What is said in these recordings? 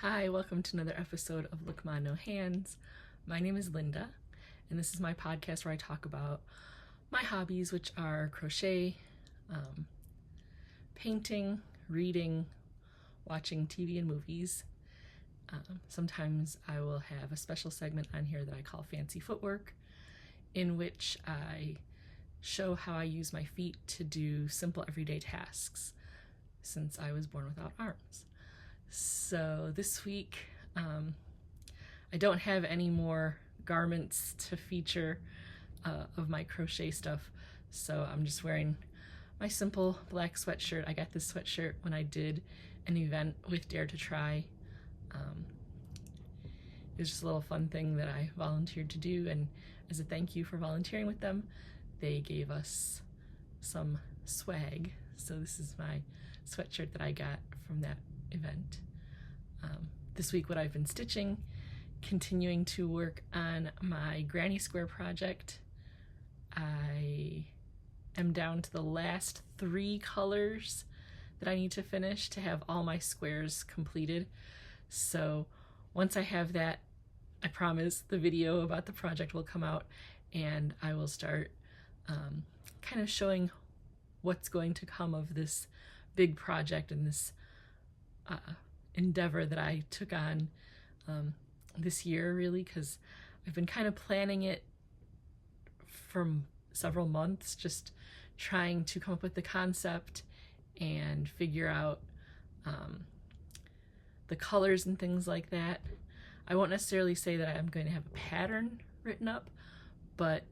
Hi, welcome to another episode of Look Ma No Hands. My name is Linda, and this is my podcast where I talk about my hobbies, which are crochet, painting, reading, watching TV and movies. Sometimes I will have a special segment on here that I call Fancy Footwork, in which I show how I use my feet to do simple everyday tasks, since I was born without arms. So this week, I don't have any more garments to feature of my crochet stuff, so I'm just wearing my simple black sweatshirt. I got this sweatshirt when I did an event with Dare to Try. It was just a little fun thing that I volunteered to do, and as a thank you for volunteering with them, they gave us some swag. So this is my sweatshirt that I got from that event. This week what I've been stitching, continuing to work on my granny square project. I am down to the last 3 colors that I need to finish to have all my squares completed. So once I have that, I promise the video about the project will come out and I will start kind of showing what's going to come of this big project and this endeavor that I took on this year, really, because I've been kind of planning it for several months, just trying to come up with the concept and figure out the colors and things like that. I won't necessarily say that I'm going to have a pattern written up, but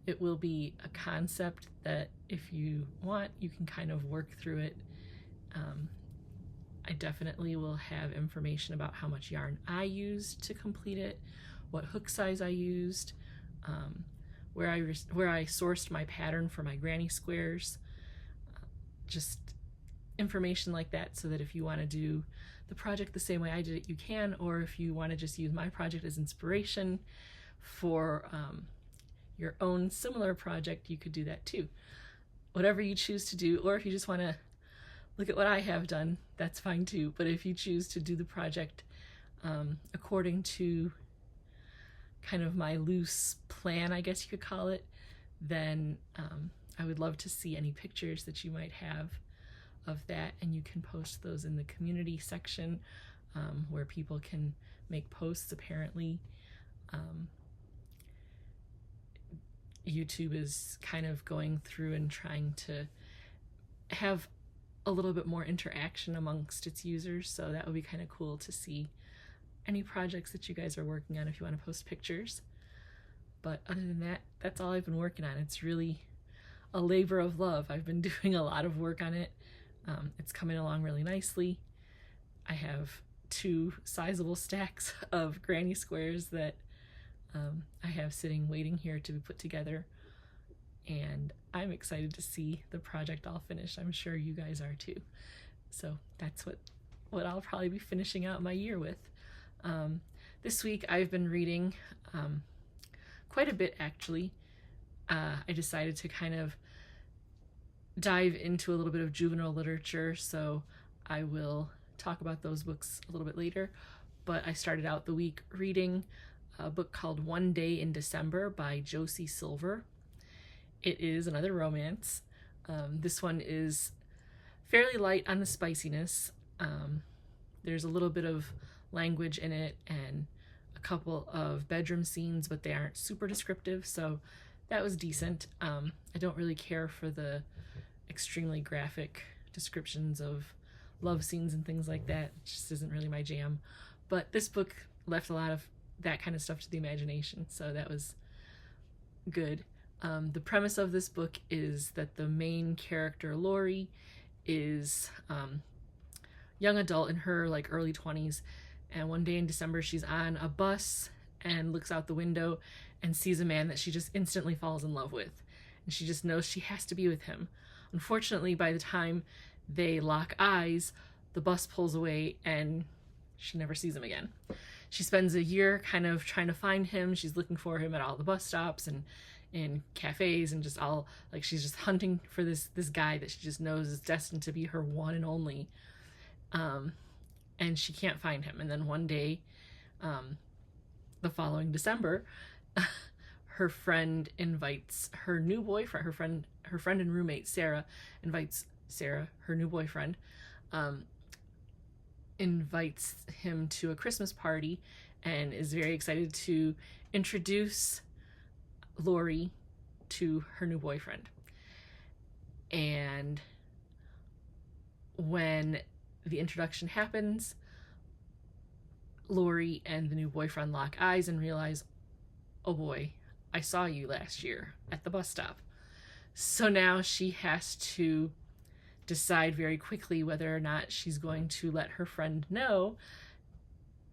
it will be a concept that if you want, you can kind of work through it. I definitely will have information about how much yarn I used to complete it, what hook size I used, where I sourced my pattern for my granny squares, just information like that, so that if you want to do the project the same way I did it, you can, or if you want to just use my project as inspiration for your own similar project, you could do that too. Whatever you choose to do, or if you just want to look at what I have done, that's fine too. But if you choose to do the project according to kind of my loose plan, I guess you could call it, then I would love to see any pictures that you might have of that, and you can post those in the community section where people can make posts. Apparently YouTube is kind of going through and trying to have a little bit more interaction amongst its users, so that would be kind of cool to see any projects that you guys are working on if you want to post pictures. But other than that, that's all I've been working on. It's really a labor of love. I've been doing a lot of work on it. It's coming along really nicely. I have 2 sizable stacks of granny squares that I have sitting waiting here to be put together, and I'm excited to see the project all finished. I'm sure you guys are too. So that's what I'll probably be finishing out my year with. This week I've been reading quite a bit, actually. I decided to kind of dive into a little bit of juvenile literature, so I will talk about those books a little bit later. But I started out the week reading a book called One Day in December by Josie Silver. It is another romance. This one is fairly light on the spiciness. There's a little bit of language in it and a couple of bedroom scenes, but they aren't super descriptive, so that was decent. I don't really care for the extremely graphic descriptions of love scenes and things like that. It just isn't really my jam. But this book left a lot of that kind of stuff to the imagination, so that was good. The premise of this book is that the main character, Laurie, is young adult in her early 20s, and one day in December she's on a bus and looks out the window and sees a man that she just instantly falls in love with, and she just knows she has to be with him. Unfortunately, by the time they lock eyes, the bus pulls away and she never sees him again. She spends a year kind of trying to find him. She's looking for him at all the bus stops and in cafes, and just all she's just hunting for this guy that she just knows is destined to be her one and only. and she can't find him. And then one day, the following December, her friend invites her new boyfriend, her friend and roommate Sarah invites Sarah, her new boyfriend, invites him to a Christmas party and is very excited to introduce Laurie to her new boyfriend. And when the introduction happens, Laurie and the new boyfriend lock eyes and realize, oh boy, I saw you last year at the bus stop. So now she has to decide very quickly whether or not she's going to let her friend know,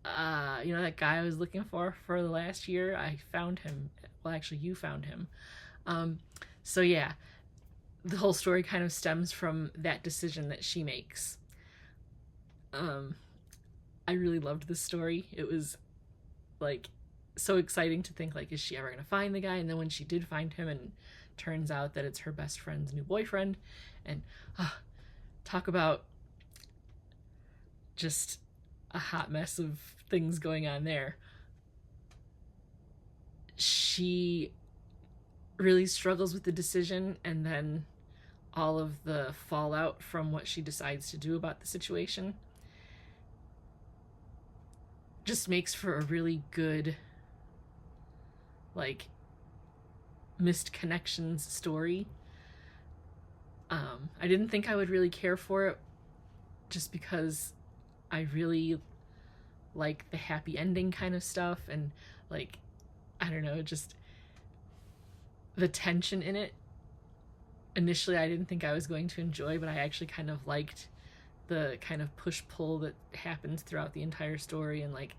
that guy I was looking for the last year, I found him. Well, actually, you found him. So yeah, the whole story kind of stems from that decision that she makes. I really loved this story. It was like so exciting to think, like, is she ever gonna find the guy? And then when she did find him, and turns out that it's her best friend's new boyfriend, and talk about just a hot mess of things going on there. She really struggles with the decision, and then all of the fallout from what she decides to do about the situation just makes for a really good, like, missed connections story. I didn't think I would really care for it, just because I really like the happy ending kind of stuff, and, like, I don't know, just the tension in it. Initially, I didn't think I was going to enjoy, but I actually kind of liked the kind of push-pull that happens throughout the entire story, and, like,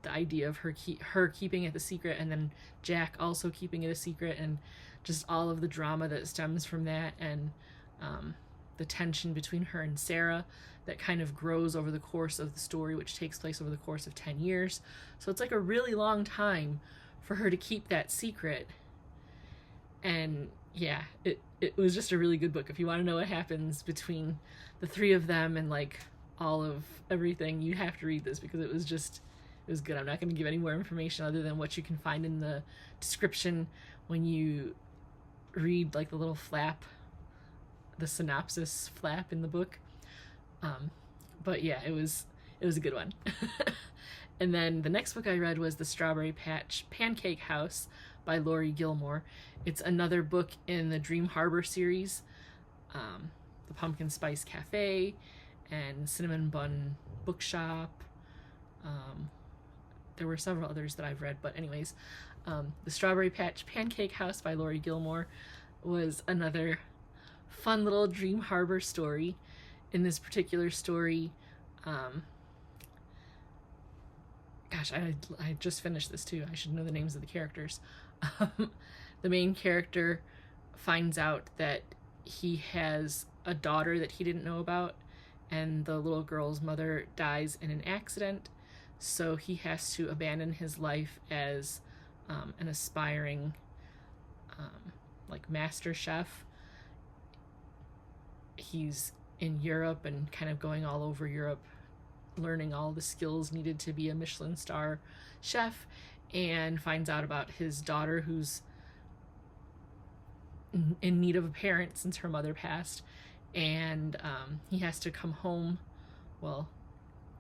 the idea of her keeping it a secret, and then Jack also keeping it a secret, and just all of the drama that stems from that, and the tension between her and Sarah that kind of grows over the course of the story, which takes place over the course of 10 years. So it's like a really long time for her to keep that secret. And yeah, it was just a really good book. If you want to know what happens between the three of them and, like, all of everything, you have to read this, because it was good. I'm not going to give any more information other than what you can find in the description when you read, like, the little flap, the synopsis flap in the book. But yeah, it was a good one. And then the next book I read was The Strawberry Patch Pancake House by Laurie Gilmore. It's another book in the Dream Harbor series, the Pumpkin Spice Cafe and Cinnamon Bun Bookshop. There were several others that I've read, but anyways, The Strawberry Patch Pancake House by Laurie Gilmore was another fun little Dream Harbor story. In this particular story, gosh, I just finished this too. I should know the names of the characters. The main character finds out that he has a daughter that he didn't know about, and the little girl's mother dies in an accident, so he has to abandon his life as an aspiring like master chef. He's in Europe and kind of going all over Europe, learning all the skills needed to be a Michelin star chef, and finds out about his daughter, who's in need of a parent since her mother passed, and he has to come home, well,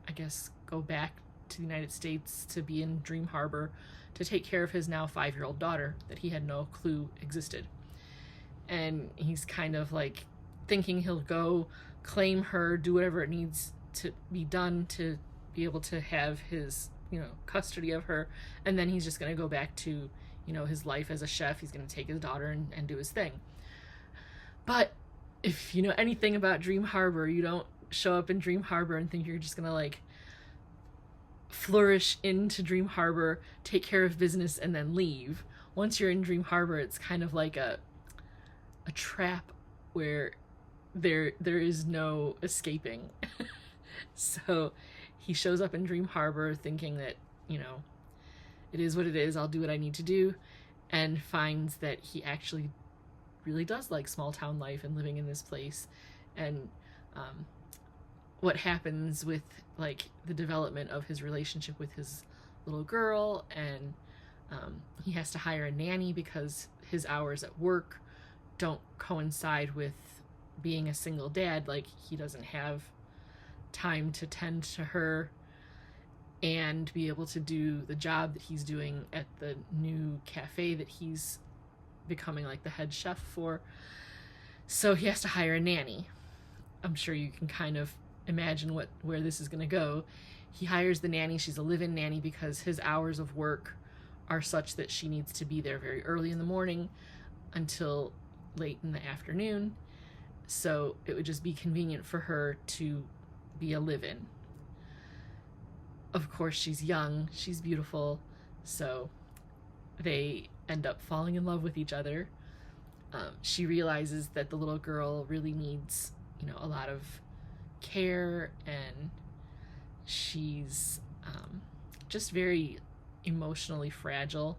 I guess go back to the United States to be in Dream Harbor to take care of his now 5-year-old daughter that he had no clue existed. And he's kind of like thinking he'll go claim her, do whatever it needs to be done to be able to have his, custody of her, and then he's just going to go back to, his life as a chef. He's going to take his daughter and do his thing. But if you know anything about Dream Harbor, you don't show up in Dream Harbor and think you're just going to, like, flourish into Dream Harbor, take care of business, and then leave. Once you're in Dream Harbor, it's kind of like a trap where there is no escaping. So he shows up in Dream Harbor thinking that, it is what it is, I'll do what I need to do, and finds that he actually really does like small town life and living in this place. And what happens with like the development of his relationship with his little girl, and he has to hire a nanny because his hours at work don't coincide with being a single dad. Like, he doesn't have time to tend to her and be able to do the job that he's doing at the new cafe that he's becoming like the head chef for. So he has to hire a nanny. I'm sure you can kind of imagine where this is going to go. He hires the nanny. She's a live-in nanny because his hours of work are such that she needs to be there very early in the morning until late in the afternoon. So it would just be convenient for her to be a live-in. Of course, she's young, she's beautiful, so they end up falling in love with each other. She realizes that the little girl really needs, a lot of care, and she's just very emotionally fragile.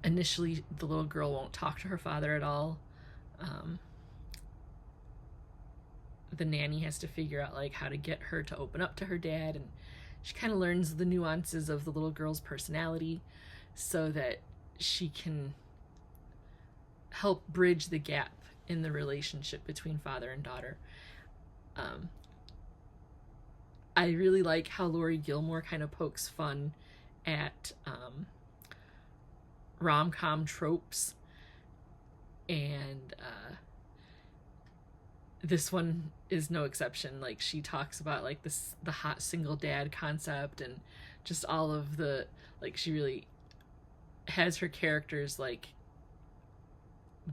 Initially, the little girl won't talk to her father at all. The nanny has to figure out like how to get her to open up to her dad, and she kind of learns the nuances of the little girl's personality so that she can help bridge the gap in the relationship between father and daughter. I really like how Laurie Gilmore kind of pokes fun at rom-com tropes, and this one is no exception. Like, she talks about like the hot single dad concept, and just all of the, like, she really has her characters like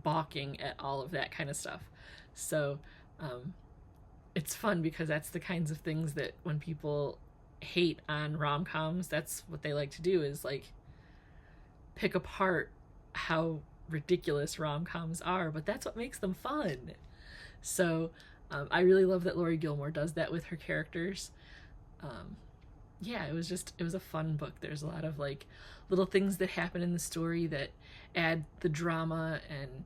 balking at all of that kind of stuff. So it's fun because that's the kinds of things that when people hate on rom-coms, that's what they like to do, is like pick apart how ridiculous rom-coms are, but that's what makes them fun. So I really love that Laurie Gilmore does that with her characters. It was a fun book. There's a lot of like little things that happen in the story that add the drama and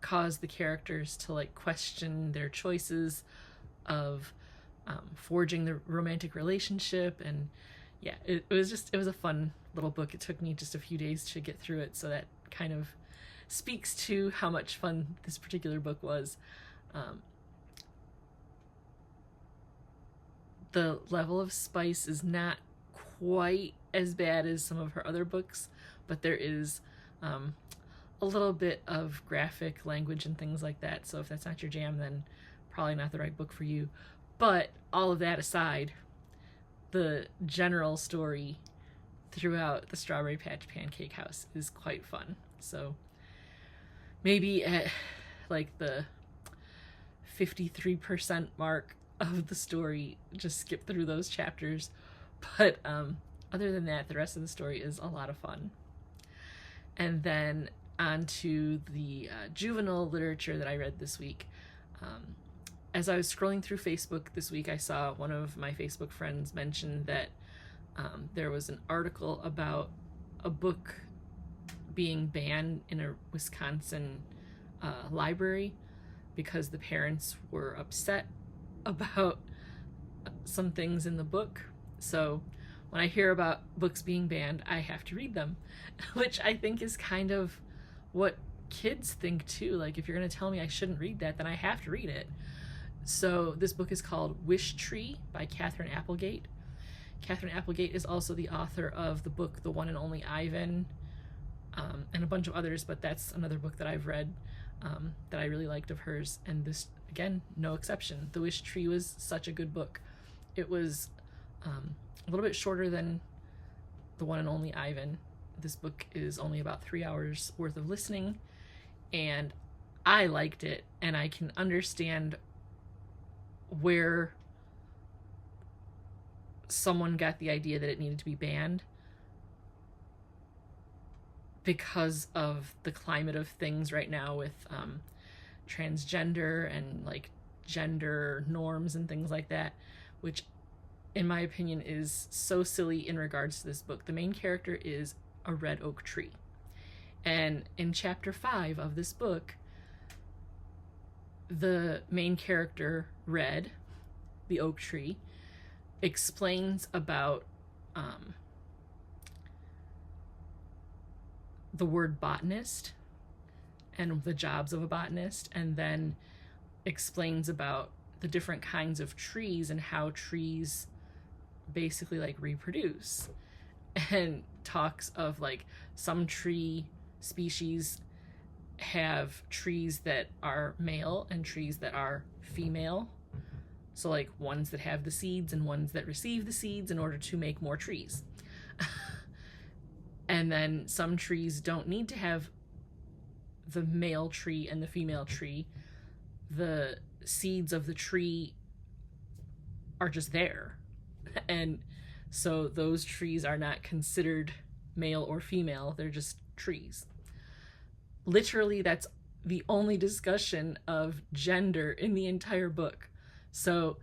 cause the characters to like question their choices of forging the romantic relationship. And it was a fun little book. It took me just a few days to get through it, so that kind of speaks to how much fun this particular book was. The level of spice is not quite as bad as some of her other books, but there is a little bit of graphic language and things like that. So if that's not your jam, then probably not the right book for you. But all of that aside, the general story throughout the Strawberry Patch Pancake House is quite fun. So maybe at like the 53% mark of the story, just skip through those chapters. But other than that, the rest of the story is a lot of fun. And then on to the juvenile literature that I read this week. As I was scrolling through Facebook this week, I saw one of my Facebook friends mention that there was an article about a book being banned in a Wisconsin library because the parents were upset about some things in the book. So when I hear about books being banned, I have to read them, which I think is kind of what kids think too. Like, if you're going to tell me I shouldn't read that, then I have to read it. So this book is called Wishtree by Katherine Applegate. Katherine Applegate is also the author of the book The One and Only Ivan, and a bunch of others, but that's another book that I've read that I really liked of hers, and this, again, no exception. The Wishtree was such a good book. It was a little bit shorter than The One and Only Ivan. This book is only about 3 hours worth of listening, and I liked it, and I can understand where someone got the idea that it needed to be banned, because of the climate of things right now with transgender and like gender norms and things like that, which in my opinion is so silly in regards to this book. The main character is a red oak tree, and in chapter 5 of this book, the main character, Red, the oak tree, explains about the word botanist and the jobs of a botanist, and then explains about the different kinds of trees and how trees basically like reproduce, and talks of like some tree species have trees that are male and trees that are female. So like ones that have the seeds and ones that receive the seeds in order to make more trees. And then some trees don't need to have the male tree and the female tree. The seeds of the tree are just there. And so those trees are not considered male or female, they're just trees. Literally, that's the only discussion of gender in the entire book. So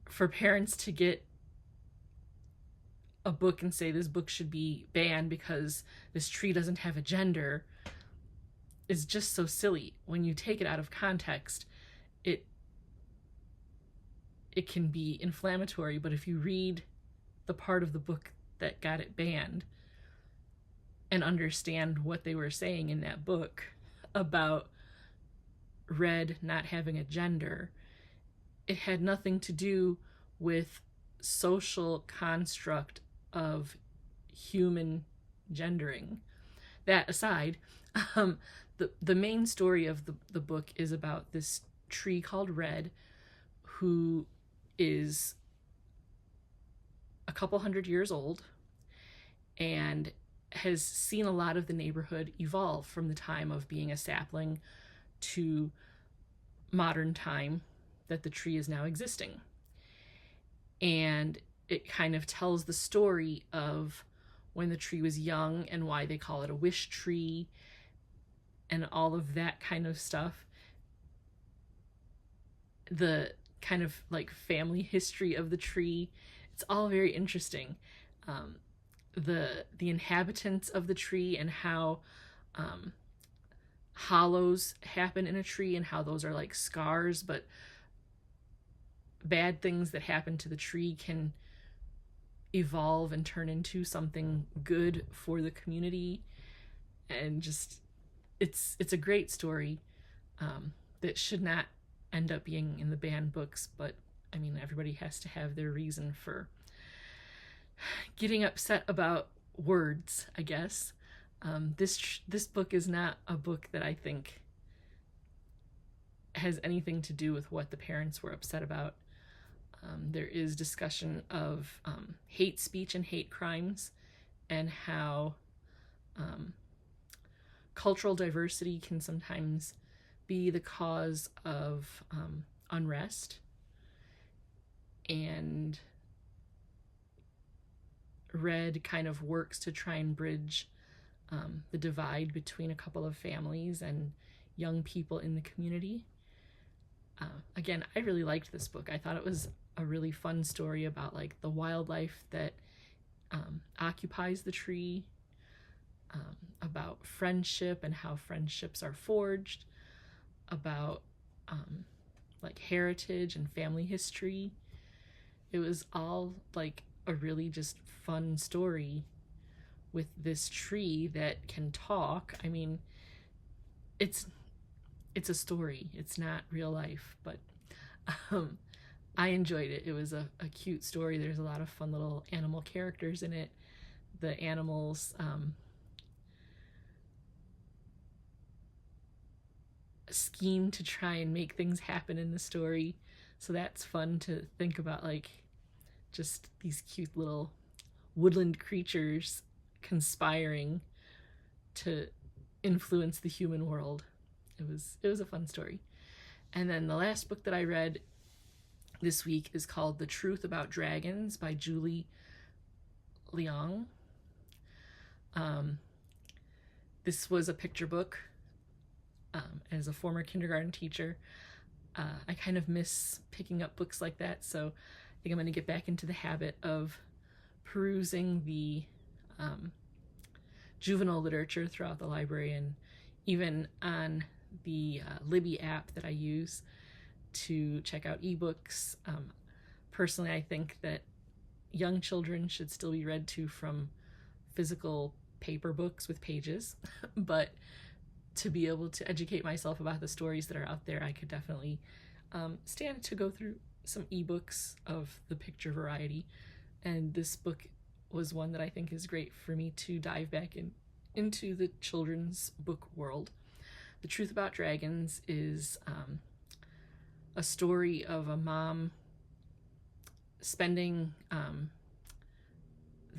for parents to get a book and say this book should be banned because this tree doesn't have a gender is just so silly. When you take it out of context, it can be inflammatory, but if you read the part of the book that got it banned and understand what they were saying in that book about Red not having a gender, it had nothing to do with social construct of human gendering. That aside, the main story of the book is about this tree called Red, who is a couple hundred years old and has seen a lot of the neighborhood evolve from the time of being a sapling to modern time that the tree is now existing. And it kind of tells the story of when the tree was young and why they call it a wish tree and all of that kind of stuff. The kind of like family history of the tree, it's all very interesting. The inhabitants of the tree and how hollows happen in a tree and how those are like scars, but bad things that happen to the tree can evolve and turn into something good for the community. And just it's a great story that should not end up being in the banned books, but I mean, everybody has to have their reason for getting upset about words, I guess. This book is not a book that I think has anything to do with what the parents were upset about. There is discussion of hate speech and hate crimes and how cultural diversity can sometimes be the cause of unrest. And Red kind of works to try and bridge the divide between a couple of families and young people in the community. Again, I really liked this book. I thought it was a really fun story about like the wildlife that occupies the tree, about friendship and how friendships are forged, about like heritage and family history. It was all like a really just fun story with this tree that can talk. I mean, it's a story. It's not real life, but I enjoyed it. It was a cute story. There's a lot of fun little animal characters in it. The animals scheme to try and make things happen in the story. So that's fun to think about, like just these cute little woodland creatures conspiring to influence the human world. It was a fun story. And then the last book that I read this week is called The Truth About Dragons by Julie Leung. This was a picture book. As a former kindergarten teacher, I kind of miss picking up books like that, so I think I'm going to get back into the habit of perusing the juvenile literature throughout the library. And even on the Libby app that I use to check out ebooks. Personally, I think that young children should still be read to from physical paper books with pages, but to be able to educate myself about the stories that are out there, I could definitely stand to go through some ebooks of the picture variety. And this book was one that I think is great for me to dive back into the children's book world. The Truth About Dragons is a story of a mom spending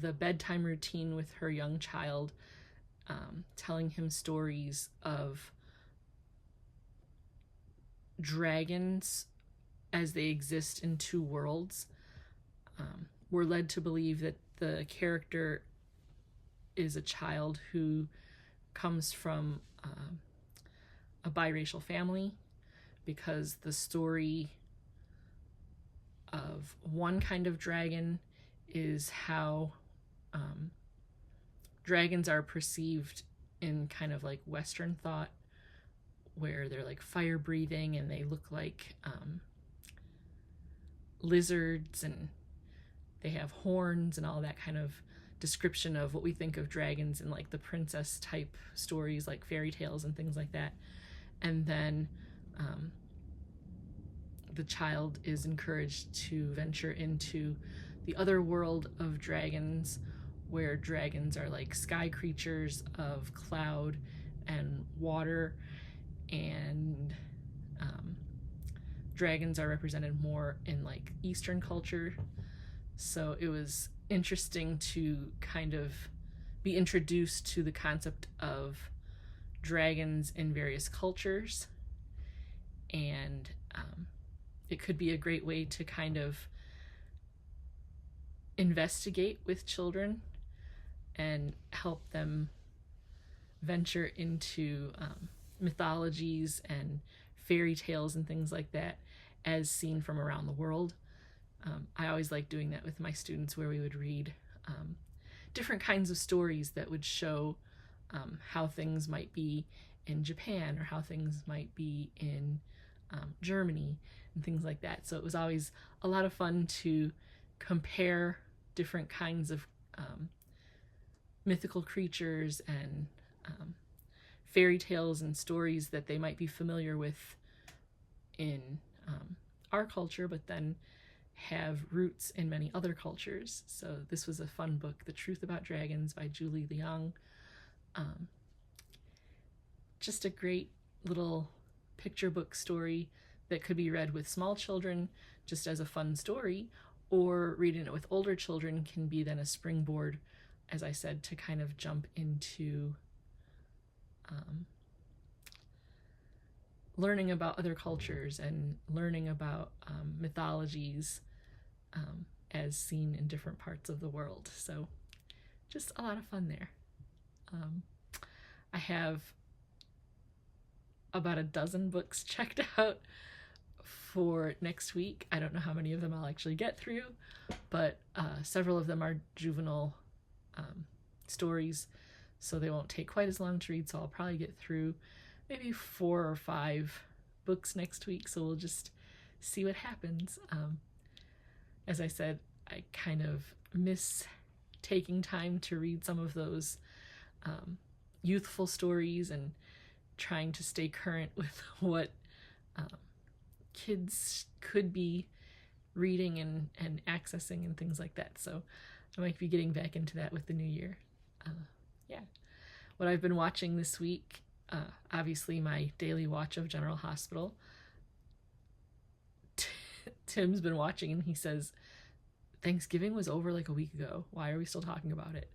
the bedtime routine with her young child, telling him stories of dragons as they exist in two worlds. We're led to believe that the character is a child who comes from a biracial family, because the story of one kind of dragon is how dragons are perceived in kind of like Western thought, where they're like fire breathing and they look like lizards and they have horns and all that kind of description of what we think of dragons in like the princess type stories like fairy tales and things like that. And then the child is encouraged to venture into the other world of dragons, where dragons are like sky creatures of cloud and water, and dragons are represented more in like Eastern culture. So it was interesting to kind of be introduced to the concept of dragons in various cultures, and it could be a great way to kind of investigate with children and help them venture into mythologies and fairy tales and things like that as seen from around the world. I always like doing that with my students, where we would read different kinds of stories that would show how things might be in Japan or how things might be in Germany and things like that. So it was always a lot of fun to compare different kinds of mythical creatures and fairy tales and stories that they might be familiar with in our culture, but then have roots in many other cultures. So this was a fun book, The Truth About Dragons by Julie Leung. Just a great little picture book story that could be read with small children just as a fun story, or reading it with older children can be then a springboard, as I said, to kind of jump into learning about other cultures and learning about mythologies as seen in different parts of the world. So just a lot of fun there. I have about a dozen books checked out for next week. I don't know how many of them I'll actually get through, but several of them are juvenile stories, so they won't take quite as long to read, so I'll probably get through maybe 4 or 5 books next week, so we'll just see what happens. As I said, I kind of miss taking time to read some of those youthful stories and trying to stay current with what kids could be reading and accessing and things like that. So I might be getting back into that with the new year. Yeah. What I've been watching this week, obviously my daily watch of General Hospital. Tim's been watching and he says, Thanksgiving was over like a week ago. Why are we still talking about it?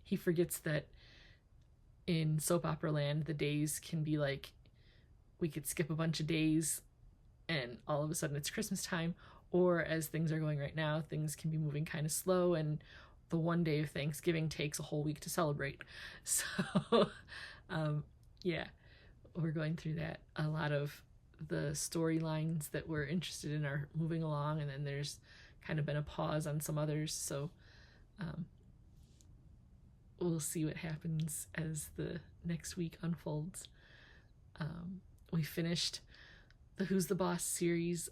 He forgets that in soap opera land, the days can be like, we could skip a bunch of days and all of a sudden it's Christmas time, or as things are going right now, things can be moving kind of slow and the one day of Thanksgiving takes a whole week to celebrate. So yeah, we're going through that. A lot of the storylines that we're interested in are moving along, and then there's kind of been a pause on some others, so we'll see what happens as the next week unfolds. We finished the Who's the Boss series.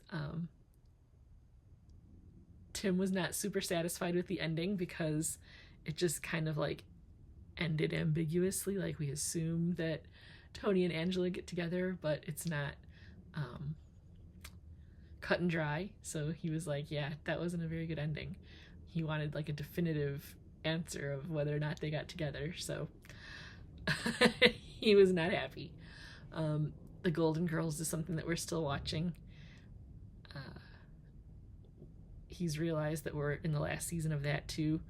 Tim was not super satisfied with the ending because it just kind of like ended ambiguously. Like, we assume that Tony and Angela get together, but it's not cut and dry. So he was like, yeah, that wasn't a very good ending. He wanted like a definitive answer of whether or not they got together. So he was not happy. The Golden Girls is something that we're still watching. He's realized that we're in the last season of that too.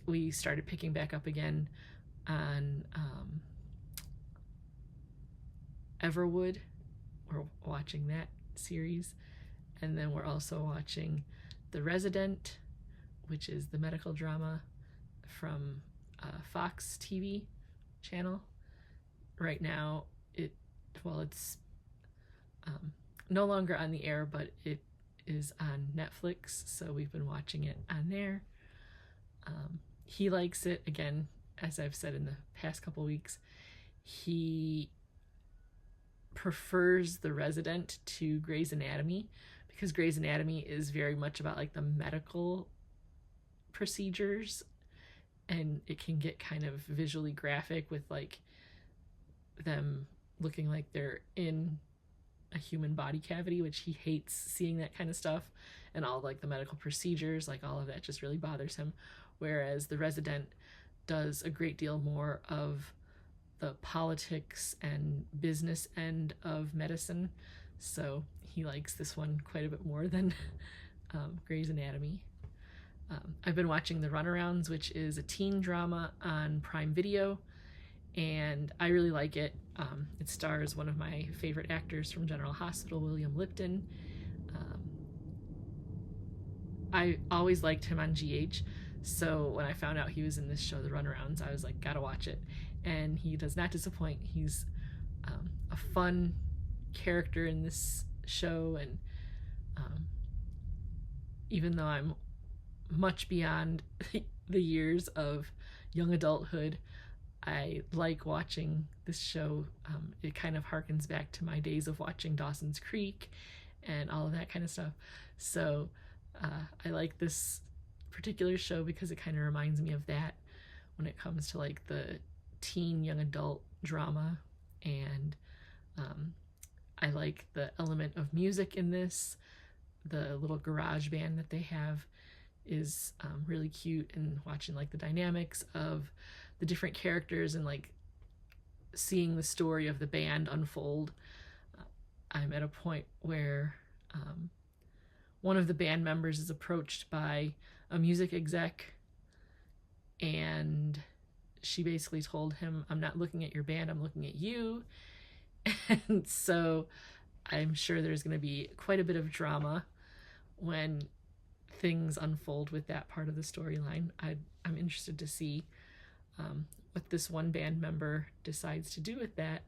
We started picking back up again on Everwood. We're watching that series. And then we're also watching The Resident, which is the medical drama from Fox TV channel. Right now, it's no longer on the air, but it is on Netflix, so we've been watching it on there. He likes it. Again, as I've said in the past couple weeks, he prefers The Resident to Grey's Anatomy, because Grey's Anatomy is very much about like the medical procedures, and it can get kind of visually graphic with like them looking like they're in a human body cavity, which he hates seeing that kind of stuff, and all like the medical procedures, like all of that just really bothers him. Whereas The Resident does a great deal more of the politics and business end of medicine, so he likes this one quite a bit more than Grey's Anatomy. I've been watching The Runarounds, which is a teen drama on Prime Video, and I really like it. It stars one of my favorite actors from General Hospital, William Lipton. I always liked him on GH, so when I found out he was in this show, The Runarounds, I was like, gotta watch it. And he does not disappoint. He's a fun character in this show, and even though I'm much beyond the years of young adulthood, I like watching this show. It kind of harkens back to my days of watching Dawson's Creek and all of that kind of stuff. So I like this particular show because it kind of reminds me of that when it comes to like the teen young adult drama. And I like the element of music in this. The little garage band that they have is really cute, and watching like the dynamics of the different characters and like seeing the story of the band unfold. I'm at a point where one of the band members is approached by a music exec, and she basically told him, I'm not looking at your band, I'm looking at you. And so I'm sure there's going to be quite a bit of drama when things unfold with that part of the storyline. I'm interested to see what this one band member decides to do with that.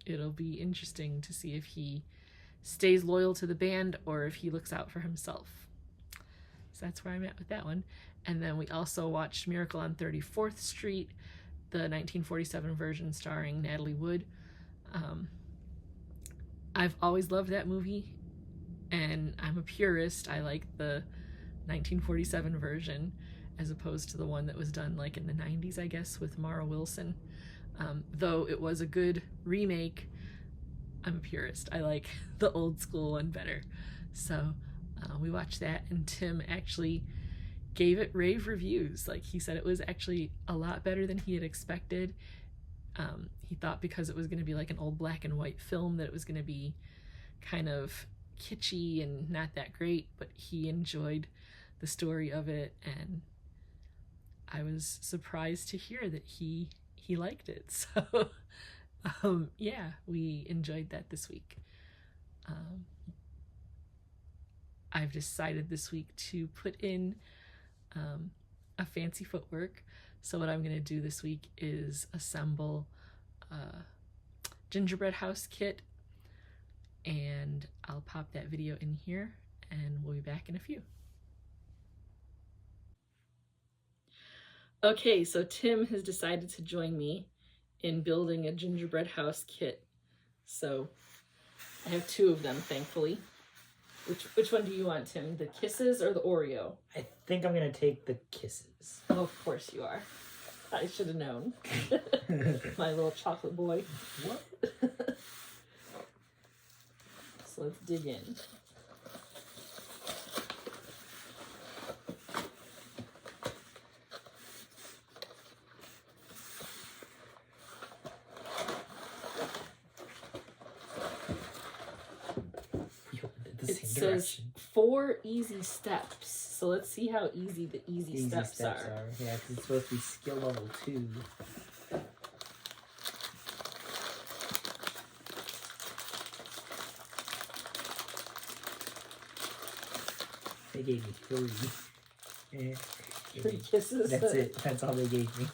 It'll be interesting to see if he stays loyal to the band or if he looks out for himself. So that's where I'm at with that one. And then we also watched Miracle on 34th Street, the 1947 version starring Natalie Wood. I've always loved that movie, and I'm a purist. I like the 1947 version as opposed to the one that was done like in the 90s, I guess, with Mara Wilson. Though it was a good remake, I'm a purist. I like the old school one better. So we watched that, and Tim actually gave it rave reviews. Like, he said it was actually a lot better than he had expected. He thought because it was going to be like an old black and white film that it was going to be kind of kitschy and not that great, but he enjoyed the story of it, and I was surprised to hear that he liked it. So yeah, we enjoyed that this week. I've decided this week to put in a fancy footwork. So what I'm going to do this week is assemble a gingerbread house kit, and I'll pop that video in here, and we'll be back in a few. Okay, so Tim has decided to join me in building a gingerbread house kit. So I have 2 of them, thankfully. Which one do you want, Tim? The kisses or the Oreo? I think I'm gonna take the kisses. Oh, of course you are. I should have known. My little chocolate boy. What? So let's dig in. It says 4 easy steps. So let's see how easy the easy steps are. Yeah, because it's supposed to be skill level 2. They gave me 3. 3 kisses? That's it. That's all they gave me.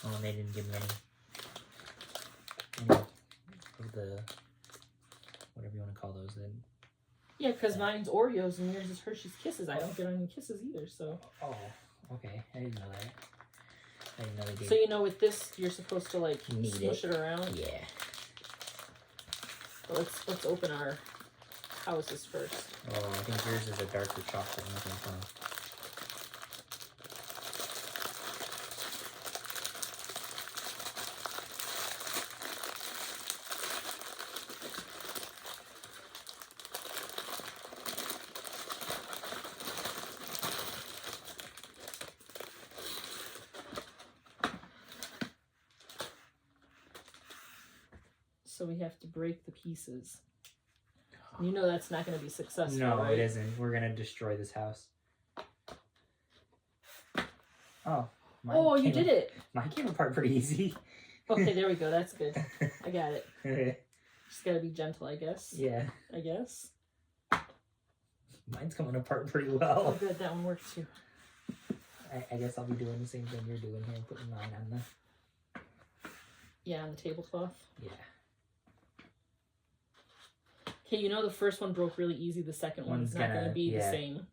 Oh, and they didn't give me any of the, whatever you want to call those then. Yeah, because mine's Oreos and yours is Hershey's Kisses. I don't get any kisses either, so. Oh, okay. I didn't know that. I didn't know they gave. So you know with this, you're supposed to like Knead smush it around? Yeah. But let's open our houses first. Oh, I think yours is a darker chocolate. Nothing fun. So we have to break the pieces. You know that's not going to be successful, No, right? it isn't. We're going to destroy this house. Oh. You did it. Mine came apart pretty easy. Okay, there we go. That's good. I got it. Okay. Just got to be gentle, I guess. Yeah. I guess. Mine's coming apart pretty Oh, well. good. That one worked too. I guess I'll be doing the same thing you're doing here, putting mine on the... Yeah, on the tablecloth. Yeah. Okay, you know the first one broke really easy. The second one's not going to be the same.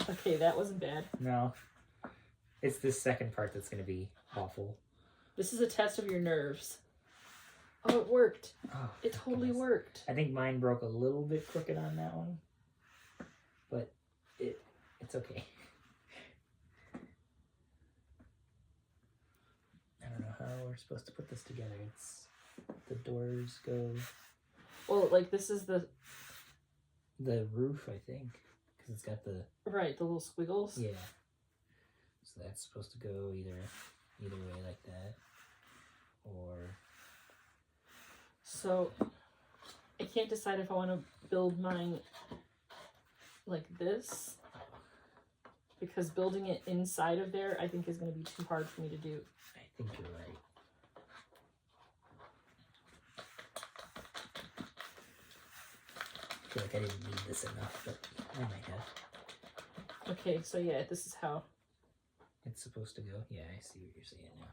Okay, that wasn't bad. No. It's this second part that's going to be awful. This is a test of your nerves. Oh, it worked. Oh, it totally worked. I think mine broke a little bit crooked on that one. But it's okay. I don't know how we're supposed to put this together. It's... The doors go... Well, like, this is the roof, I think. Because it's got the... Right, the little squiggles. Yeah. So that's supposed to go either way like that. Or... So, I can't decide if I want to build mine like this. Because building it inside of there, I think is going to be too hard for me to do. I think you're right. I feel like I didn't need this enough, but I might have. Okay, so yeah, this is how it's supposed to go. Yeah, I see what you're saying now.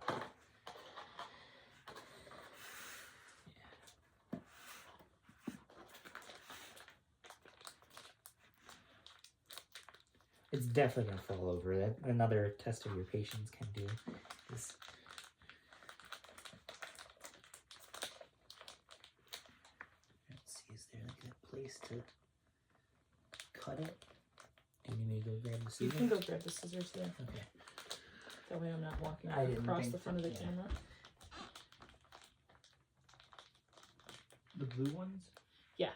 Yeah. It's definitely gonna fall over. That another test of your patience can do is... place to cut it. Do you need me to go grab the scissors? You can go grab the scissors, yeah. Okay. That way I'm not walking across the front of the camera. The blue ones? Yeah.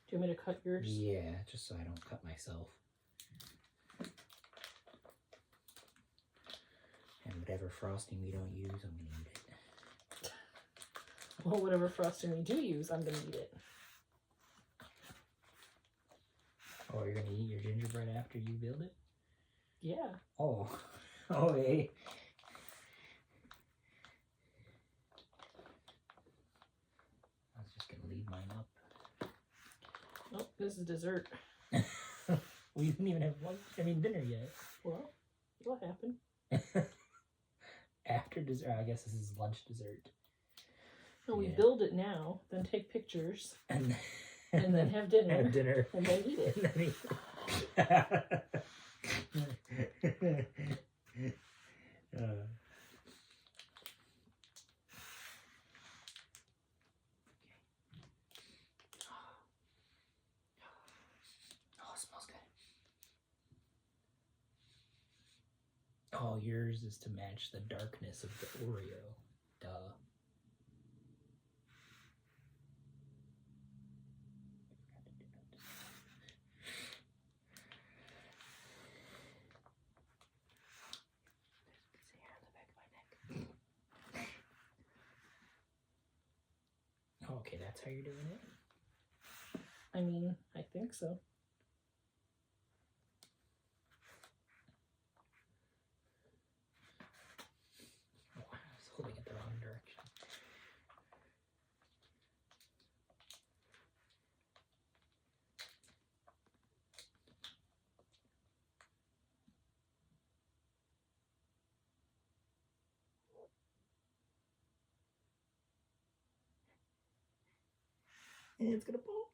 Do you want me to cut yours? Yeah, just so I don't cut myself. And whatever frosting we don't use, I'm going to eat it. Well, whatever frosting we do use, I'm going to eat it. Oh, you're going to eat your gingerbread after you build it? Yeah. Oh. Okay. I was just gonna leave mine up. Oh, this is dessert. We didn't even have lunch. I mean, dinner yet. Well, it'll happen. After dessert, I guess this is lunch dessert. No, we build it now, then take pictures, and then have dinner. Have dinner. And then eat it. And then eat it. Oh, it smells good. Oh, yours is to match the darkness of the Oreo. Duh. Okay, that's how you're doing it? I mean, I think so. Oh, I was holding it the wrong direction. And it's gonna fall.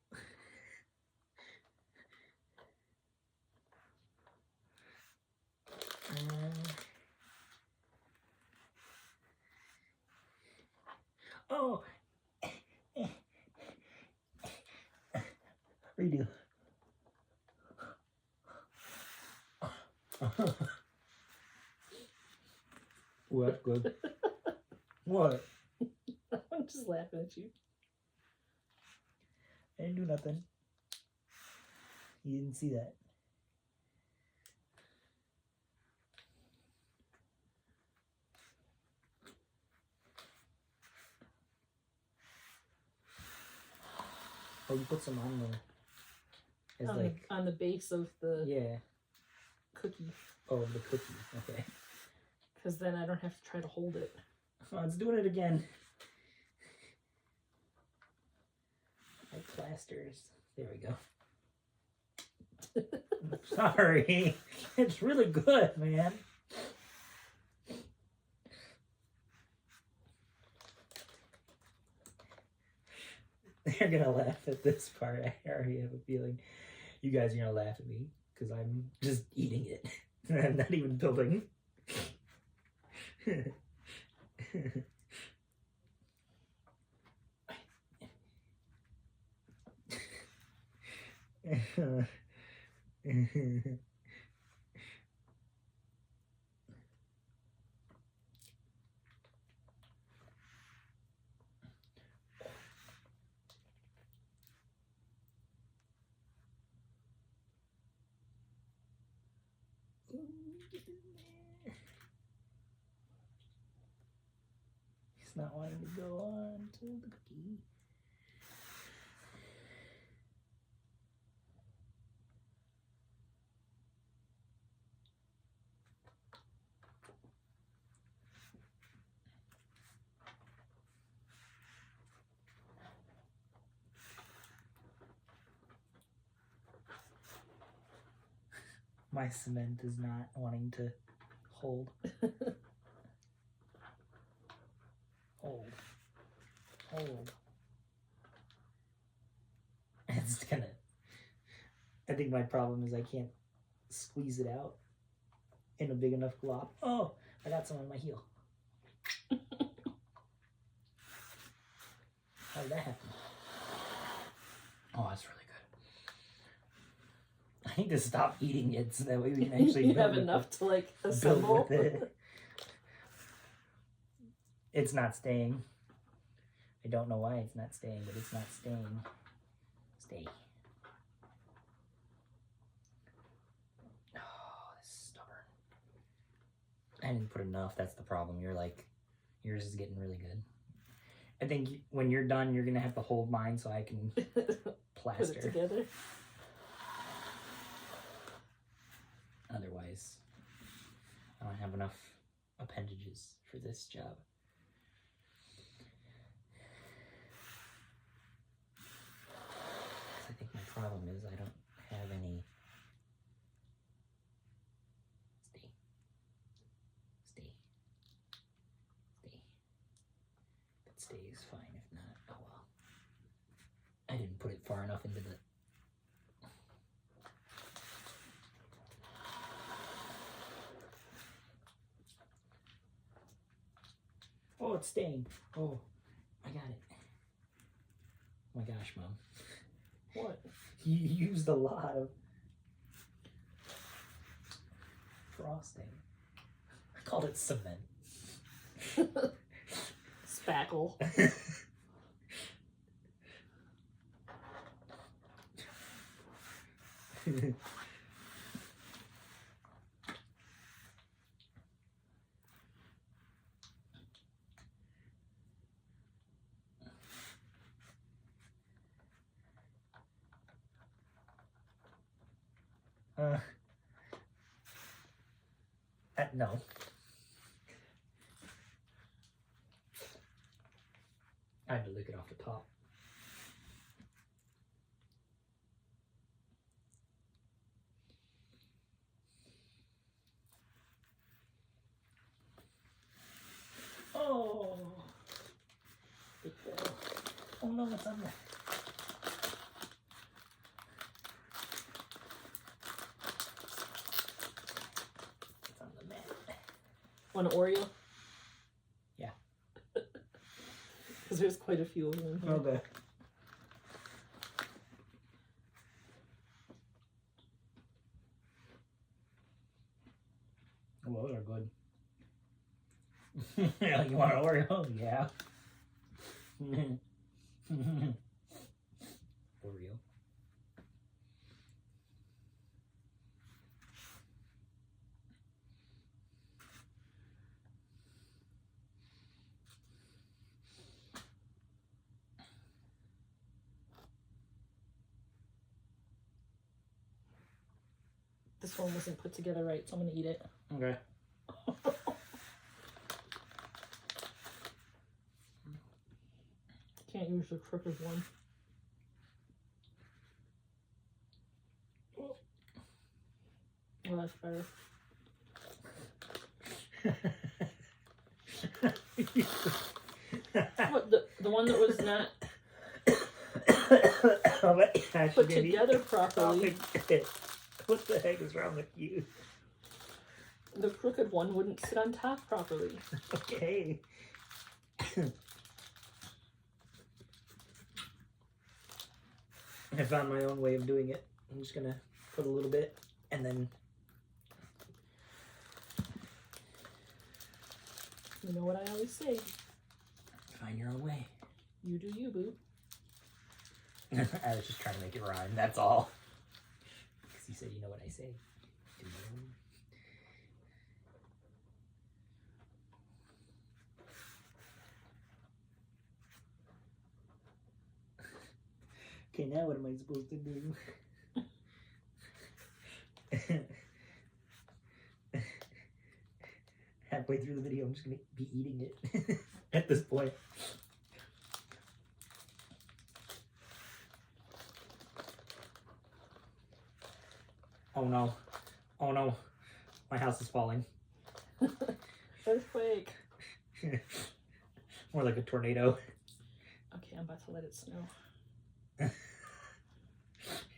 Oh. Redo. What? Good. What? I'm just laughing at you. I didn't do nothing. You didn't see that. Oh, you put some on there. As On the base of the cookie. Oh, the cookie. Okay. Because then I don't have to try to hold it. Oh, it's doing it again. Like plasters. There we go. Sorry. It's really good, man. They're gonna laugh at this part. I already have a feeling you guys are gonna laugh at me because I'm just eating it. I'm not even building. He's not wanting to go on to the cookie. My cement is not wanting to hold. Hold. It's gonna... I think my problem is I can't squeeze it out in a big enough glob. Oh, I got some on my heel. How did that happen? Oh, that's really good. I need to stop eating it so that way we can actually you have enough to like assemble. Build with it. It's not staying. I don't know why it's not staying, but it's not staying. Stay. Oh, this is stubborn. I didn't put enough. That's the problem. You're like, yours is getting really good. I think when you're done, you're gonna have to hold mine so I can plaster. Put it together. Otherwise, I don't have enough appendages for this job. I think my problem is I don't have any. Stay. But stay is fine. If not, oh well. I didn't put it far enough into the. Oh, it's staying. Oh, I got it. Oh my gosh, Mom. What? You used a lot of frosting. I called it cement. Spackle. No. I had to lick it off the top. Oh. Oh no, it's on there. It's on the mat. Want an Oreo? Yeah. Because there's quite a few of them. Here. Okay. Well, those are good. Yeah, you want an Oreo? Yeah. Oreo. This one wasn't put together right, so I'm gonna eat it. Okay. Can't use the crooked one. Oh, that's better. What, the one that was not put together properly. What the heck is wrong with you? The crooked one wouldn't sit on top properly. Okay. I found my own way of doing it. I'm just gonna put a little bit and then. You know what I always say. Find your own way. You do you, boo. I was just trying to make it rhyme, that's all. Because you said, you know what I say. Do you know? Okay, now what am I supposed to do? Halfway through the video, I'm just going to be eating it at this point. Oh no. Oh no. My house is falling. Earthquake. More like a tornado. Okay, I'm about to let it snow.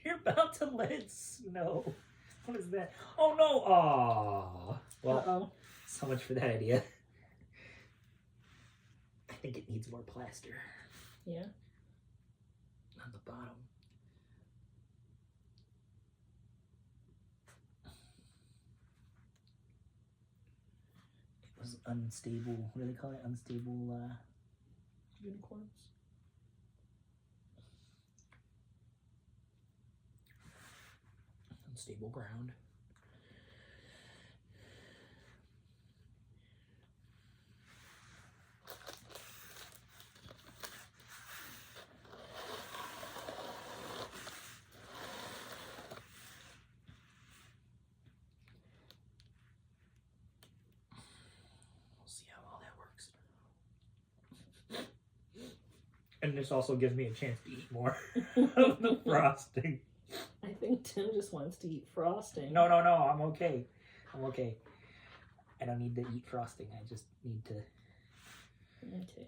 You're about to let it snow. What is that? Oh no! Aww. Well, Uh-oh. So much for that idea. I think it needs more plaster. Yeah? On the bottom. It was unstable. What do they call it? Unstable, Unicorns. unstable ground. And this also gives me a chance to eat more of the frosting. I think Tim just wants to eat frosting. No, I'm okay. I'm okay. I don't need to eat frosting. I just need to... Okay.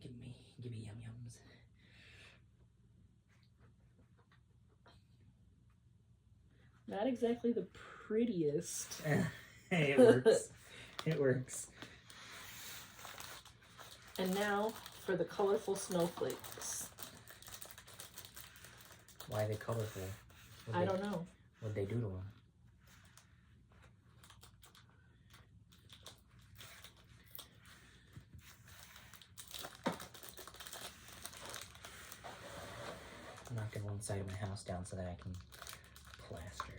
Give me yum-yums. Not exactly the prettiest. Hey, it works. It works. And now for the colorful snowflakes. Why are they colorful? I don't know. What'd they do to them? I'm knocking one side of my house down so that I can plaster.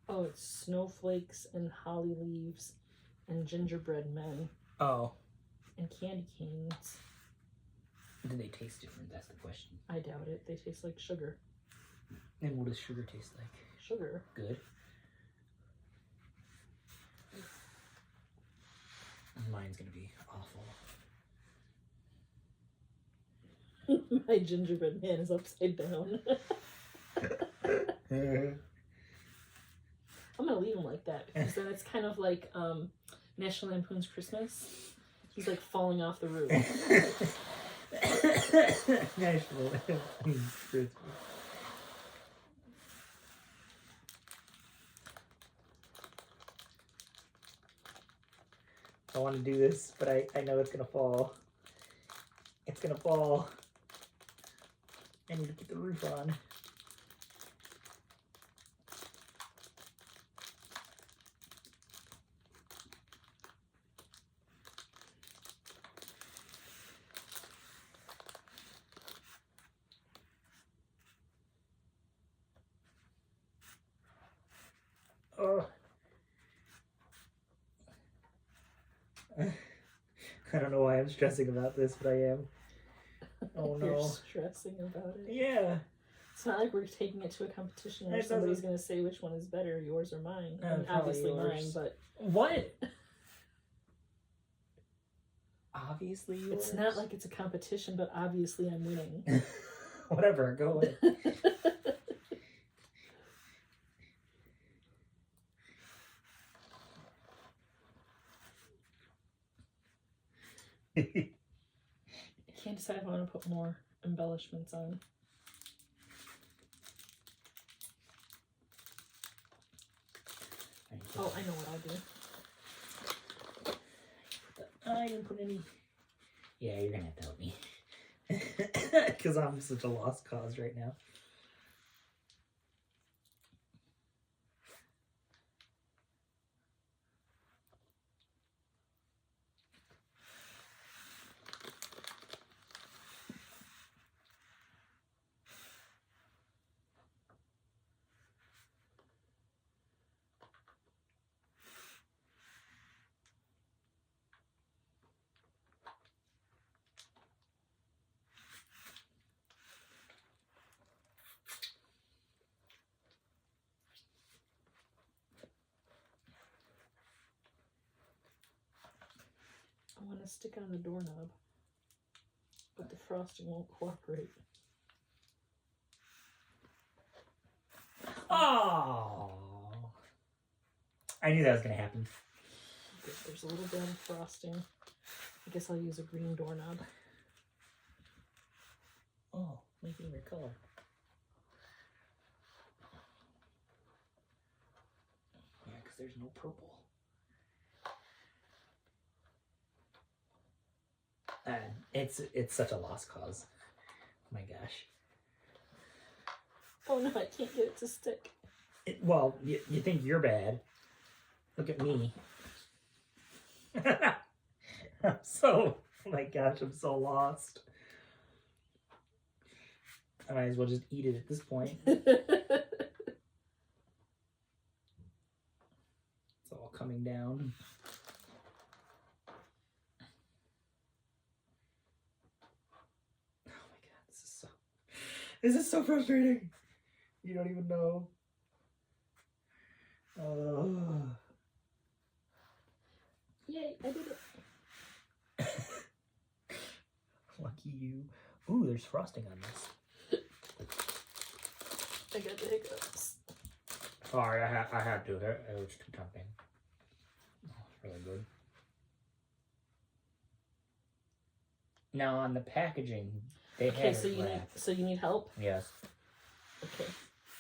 Oh, it's snowflakes and holly leaves and gingerbread men Oh. and candy canes. Do they taste different? That's the question. I doubt it. They taste like sugar. And what does sugar taste like? Sugar. Good. Mine's gonna be awful. My gingerbread man is upside down. I'm gonna leave him like that because then it's kind of like National Lampoon's Christmas. He's like falling off the roof. National Lampoon's Christmas. I want to do this, but I know it's gonna fall. It's gonna fall. I need to put the roof on. Oh. I don't know why I'm stressing about this, but I am. Oh no. You're stressing about it. Yeah. It's not like we're taking it to a competition where It somebody's doesn't- going to say which one is better, yours or mine. I mean, Probably obviously yours. mine, but What? Obviously yours? it's not like it's a competition, but obviously I'm winning. Whatever, go away. I can't decide if I want to put more embellishments on. Oh, I know what I'll do. I didn't put any. Yeah, you're gonna have to help me. Because I'm such a lost cause right now. I want to stick on the doorknob, but the frosting won't cooperate. Oh, I knew that was gonna happen. Okay, there's a little bit of frosting. I guess I'll use a green doorknob. Oh, my favorite color. Yeah, because there's no purple. It's such a lost cause. Oh my gosh. Oh no, I can't get it to stick. Well, you think you're bad. Look at me. Oh my gosh, I'm so lost. I might as well just eat it at this point. It's all coming down. Oh my god, this is so frustrating. You don't even know. Yay, I did it. Lucky you. Ooh, there's frosting on this. I got the hiccups. Sorry, I had to. It was too tempting. Oh, it's really good. Now on the packaging, they Okay, have it wrapped. so you need help? Yes. Okay.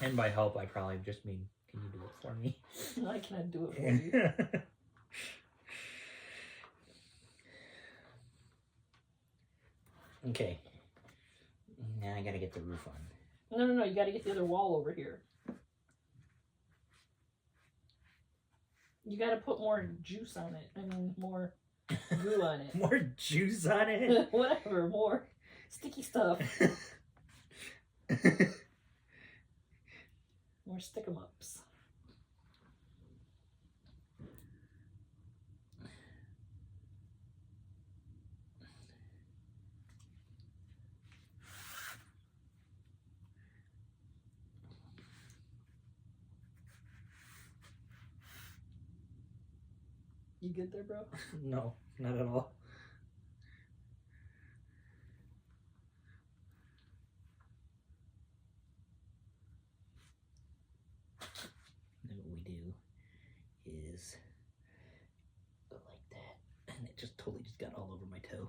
And by help, I probably just mean, can you do it for me? No, I cannot do it for you. Okay. Now I gotta get the roof on. No, you gotta get the other wall over here. You gotta put more juice on it. I mean, more glue on it. More juice on it? Whatever, more sticky stuff. More stick-em-ups. You good there, bro? No, not at all. Then what we do is go like that, and it just totally just got all over my toe.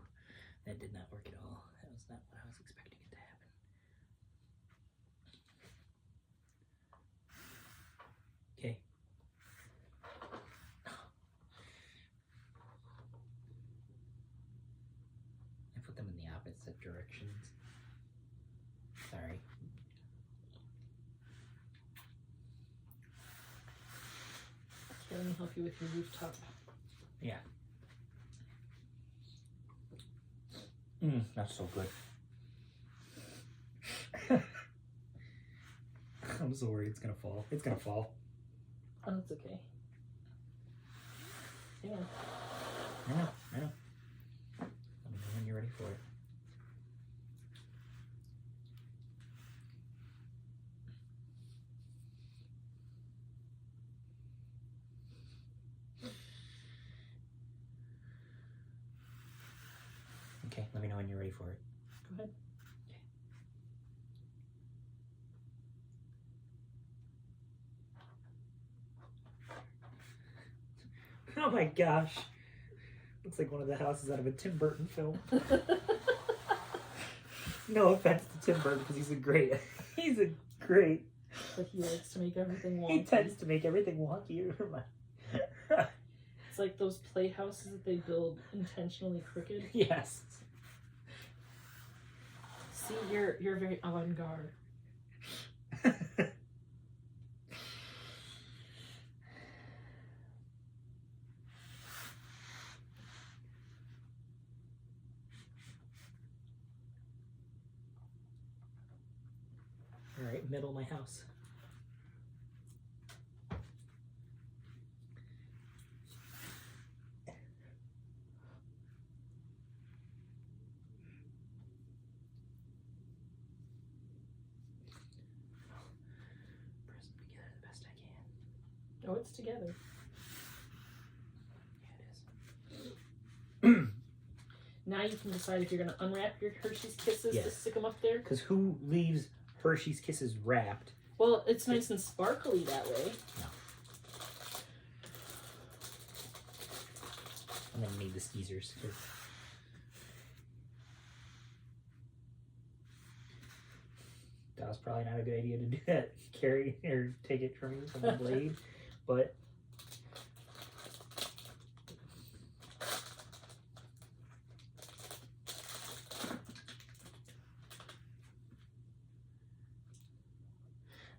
That did not work at all. That was not what I was expecting it to happen. Okay. I put them in the opposite directions. Sorry. Okay, let me help you with your rooftop. Yeah. That's so good. I'm so worried it's gonna fall. It's gonna fall. Oh, it's okay. Hang on. I know. Let me know when you're ready for it. Okay, let me know when you're ready for it. Go ahead. Oh my gosh. Looks like one of the houses out of a Tim Burton film. No offense to Tim Burton, because he's a great... But he likes to make everything wonky. He tends to make everything wonky. It's like those playhouses that they build intentionally crooked. Yes. See, you're very avant-garde. Alright, middle of my house. Press them together the best I can. Oh, it's together. Yeah, it is. Now you can decide if you're going to unwrap your Hershey's Kisses to Yes. stick them up there. Because who leaves Hershey's Kisses wrapped? Well, it's nice and sparkly that way. No. I'm gonna need the skeezers. That was probably not a good idea to do that. Carry or take it from me from the blade, but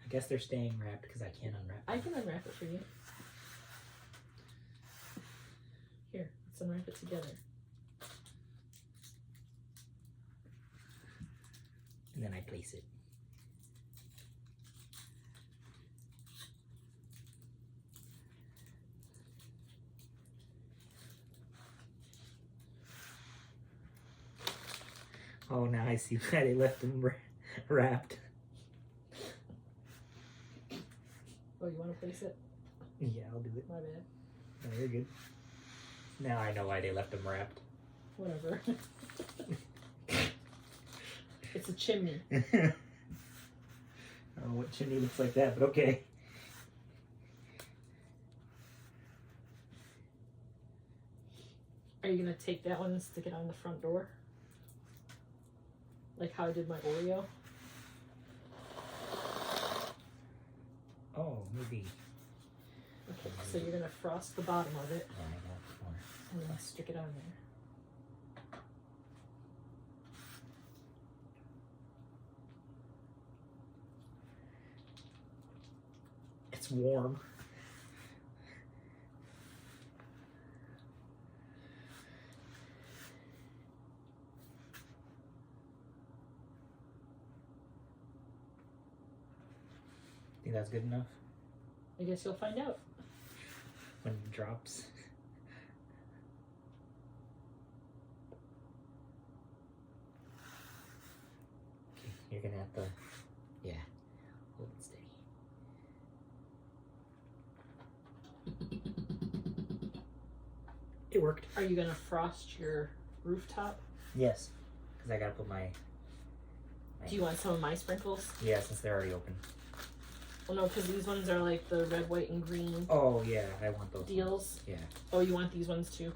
I guess they're staying wrapped because I can't unwrap them. I can unwrap it for you. Here, let's unwrap it together. And then I place it. Oh, now I see why they left them wrapped. Oh, you want to place it? Yeah, I'll do it. My bad. No, you're good. Now I know why they left them wrapped. Whatever. It's a chimney. I don't know what chimney looks like that, but okay. Are you going to take that one and stick it on the front door? Like how I did my Oreo? Oh, maybe. Okay, so you're going to frost the bottom of it Oh, I got more. and then stick it on there. It's warm. Think that's good enough? I guess you'll find out. When it drops. Okay, you're gonna have to, yeah, hold it steady. It worked. Are you going to frost your rooftop? Yes, because I gotta put my. Do you want some of my sprinkles? Yeah, since they're already open. Well, no, because these ones are like the red, white, and green Oh yeah, I want those deals. ones. Yeah. Oh, you want these ones too?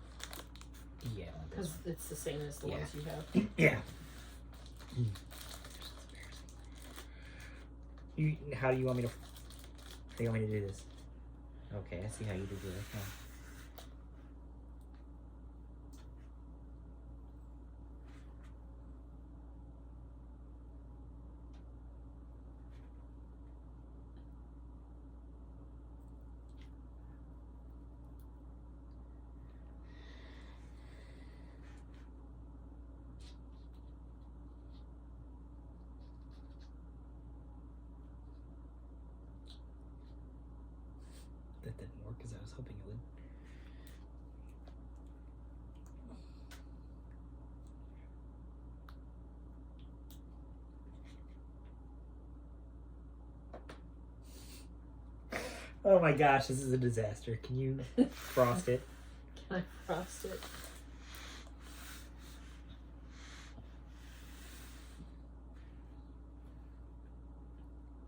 Yeah, I want those Because it's the same as the Yeah. ones you have. ones. Yeah. How do you want me to? How do you want me to do this? Okay, I see how you do it. Huh. That didn't work as I was hoping it would. Oh my gosh, this is a disaster. Can you frost it? Can I frost it?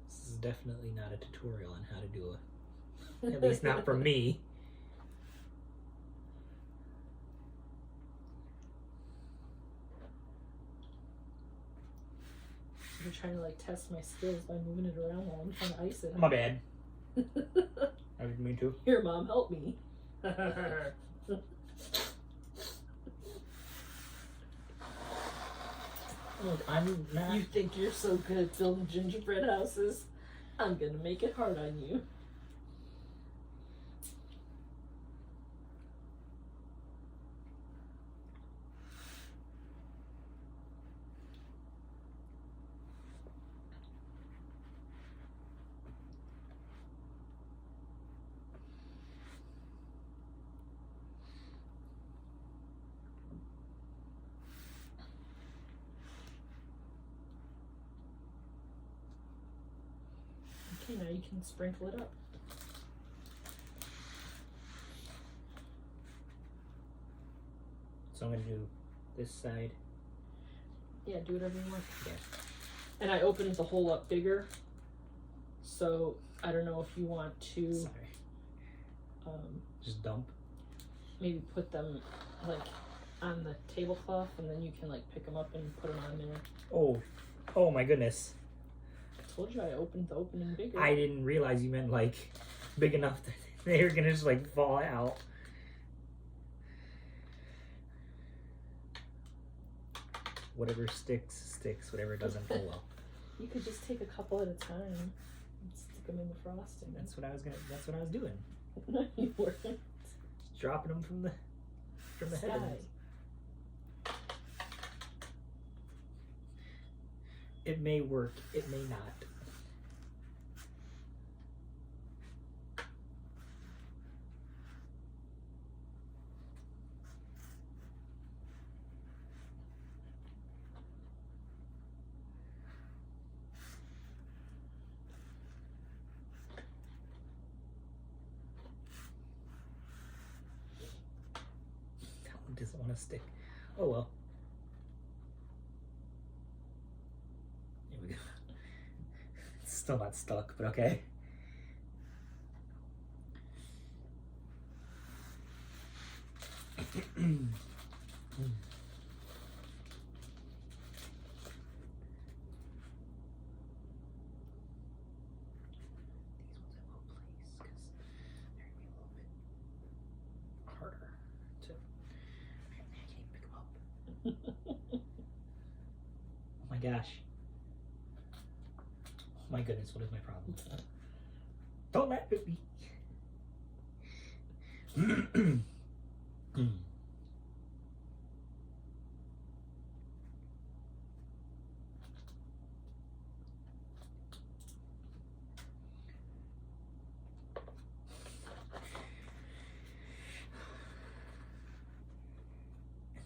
This is definitely not a tutorial on how to do it. At least not from me. You're trying to like test my skills by moving it around while I'm trying to ice it. My bad. I didn't mean to. Here, Mom, help me. Look, I'm not. You think you're so good at building gingerbread houses? I'm gonna make it hard on you. Okay, now you can sprinkle it up. So I'm gonna do this side. Yeah, do whatever you want. Yeah. And I opened the hole up bigger, so I don't know if you want to Sorry. Just dump. maybe put them like on the tablecloth, and then you can like pick them up and put them on there. Oh, oh my goodness. I told you I opened the opening bigger. I didn't realize you meant like big enough that they were gonna just like fall out. Whatever sticks, sticks. Whatever doesn't, oh well. You could just take a couple at a time and stick them in the frosting. That's what I was doing. No, you weren't. Just dropping them from the Sky. heavens. It may work, it may not. want to stick. Oh well. There we go. It's still not stuck, but okay. Oh my gosh. Oh my goodness, what is my problem? Don't laugh at me.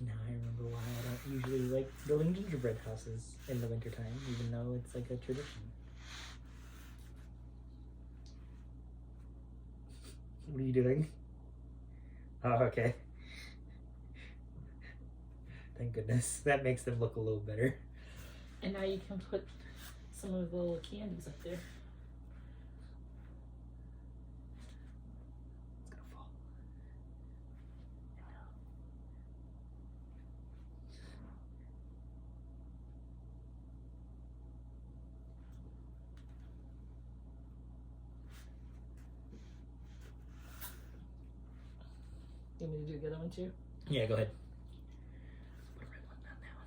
Now I remember why I don't usually like building gingerbread houses in the wintertime, even though it's like a tradition. What are you doing? Oh, okay. Thank goodness. That makes them look a little better. And now you can put some of the little candies up there. It's gonna fall. You want me to do the other one too? Yeah, go ahead. Put a red one on that one.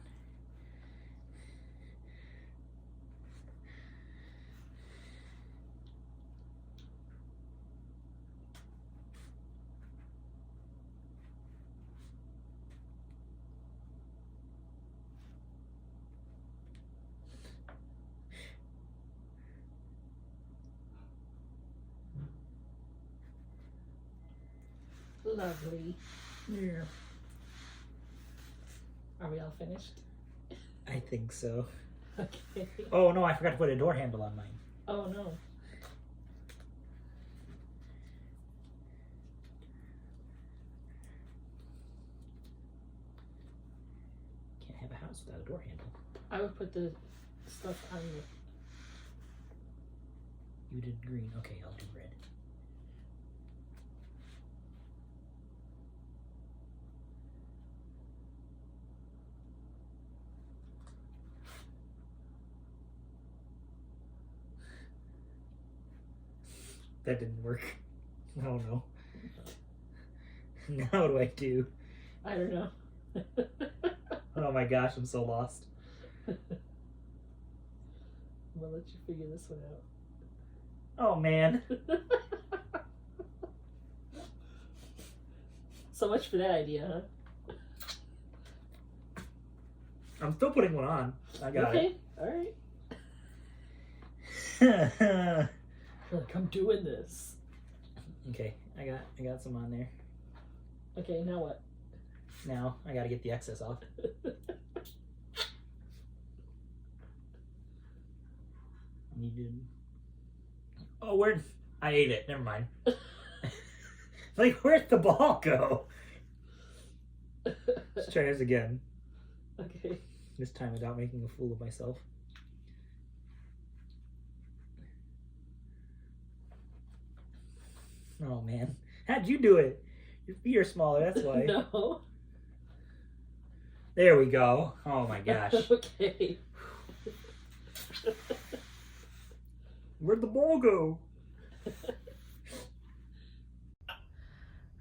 Lovely. Yeah. Are we all finished? I think so. Okay. Oh no, I forgot to put a door handle on mine. Oh no. Can't have a house without a door handle. I would put the stuff on the... You did green. Okay, I'll do red. That didn't work. Oh no. Now what do I do? I don't know. Oh my gosh, I'm so lost. I'm gonna let you figure this one out. Oh man. So much for that idea, huh? I'm still putting one on. I got Okay, alright. it. Look, I'm doing this. Okay, I got some on there. Okay, now what? Now I gotta get the excess off. Needed. Oh, where? I ate it. Never mind. Like, where'd the ball go? Let's try this again. Okay. This time without making a fool of myself. Oh man, how'd you do it? Your feet are smaller, that's why. No. There we go. Oh my gosh. Okay. Where'd the ball go?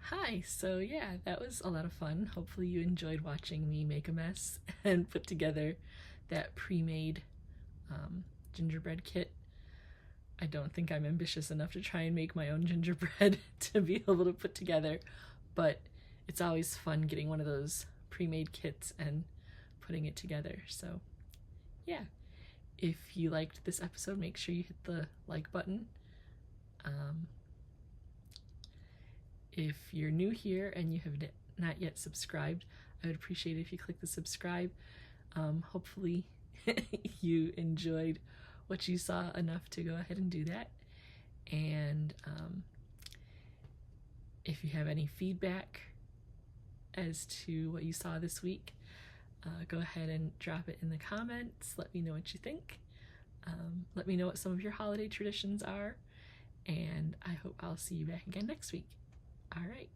Hi, so yeah, that was a lot of fun. Hopefully you enjoyed watching me make a mess and put together that pre-made gingerbread kit. I don't think I'm ambitious enough to try and make my own gingerbread to be able to put together, but it's always fun getting one of those pre-made kits and putting it together. So yeah, if you liked this episode, make sure you hit the like button. If you're new here and you have not yet subscribed, I would appreciate it if you click the subscribe. Hopefully you enjoyed what you saw enough to go ahead and do that. And if you have any feedback as to what you saw this week. Go ahead and drop it in the comments. Let me know what you think. Let me know what some of your holiday traditions are. And I hope I'll see you back again next week. All right.